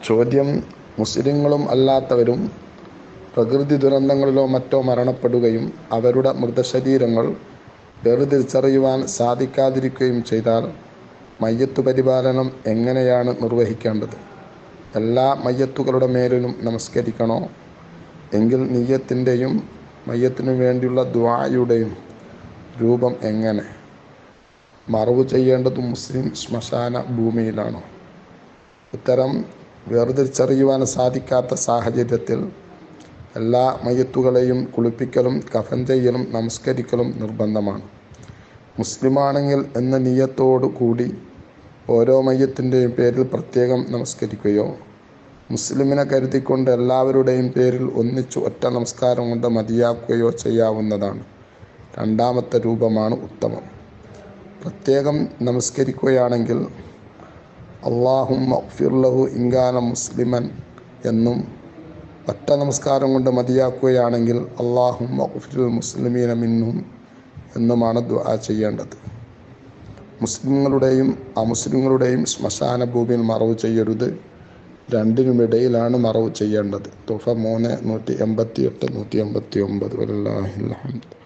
ചോദ്യം: മുസ്ലിങ്ങളും അല്ലാത്തവരും പ്രകൃതി ദുരന്തങ്ങളിലോ മറ്റോ മരണപ്പെടുകയും അവരുടെ മൃതശരീരങ്ങൾ വേർതിരിച്ചറിയുവാൻ സാധിക്കാതിരിക്കുകയും ചെയ്താൽ മയ്യത്ത് പരിപാലനം എങ്ങനെയാണ് നിർവഹിക്കേണ്ടത്? എല്ലാ മയ്യത്തുകളുടെ മേലിലും നമസ്കരിക്കണോ? എങ്കിൽ നിയ്യത്തിൻ്റെയും മയ്യത്തിനു വേണ്ടിയുള്ള ദുആയുടെയും രൂപം എങ്ങനെ? മറവ് ചെയ്യേണ്ടത് മുസ്ലിം ശ്മശാന ഭൂമിയിലാണോ? ഉത്തരം: വേർതിരിച്ചറിയുവാൻ സാധിക്കാത്ത സാഹചര്യത്തിൽ എല്ലാ മയ്യത്തുകളെയും കുളിപ്പിക്കലും കഫൻ ചെയ്യലും നമസ്കരിക്കലും നിർബന്ധമാണ്. മുസ്ലിമാണെങ്കിൽ എന്ന നിയ്യത്തോടു കൂടി ഓരോ മയ്യത്തിൻ്റെയും പേരിൽ പ്രത്യേകം നമസ്കരിക്കുകയോ മുസ്ലിമിനെ കരുതിക്കൊണ്ട് എല്ലാവരുടെയും പേരിൽ ഒന്നിച്ചു ഒറ്റ നമസ്കാരം കൊണ്ട് മതിയാക്കുകയോ ചെയ്യാവുന്നതാണ്. രണ്ടാമത്തെ രൂപമാണ് ഉത്തമം. പ്രത്യേകം നമസ്കരിക്കുകയാണെങ്കിൽ അല്ലാഹുമ്മ ഗ്ഫിർ ലഹു ഇൻ കാന മുസ്ലിമൻ എന്നും ഒറ്റ നമസ്കാരം കൊണ്ട് മതിയാക്കുകയാണെങ്കിൽ അല്ലാഹുമ്മ ഗ്ഫിറിൽ മുസ്ലിമീന മിൻഹും എന്നുമാണ് ദുആ ചെയ്യേണ്ടത്. മുസ്ലിങ്ങളുടെയും അമുസ്ലിങ്ങളുടെയും ശ്മശാന ഭൂമിയിൽ മറവ് ചെയ്യരുത്. രണ്ടിനുമിടയിലാണ് മറവ് ചെയ്യേണ്ടത്. തുഫ 3 188 189. വലില്ലാഹിൽ ഹംദ്.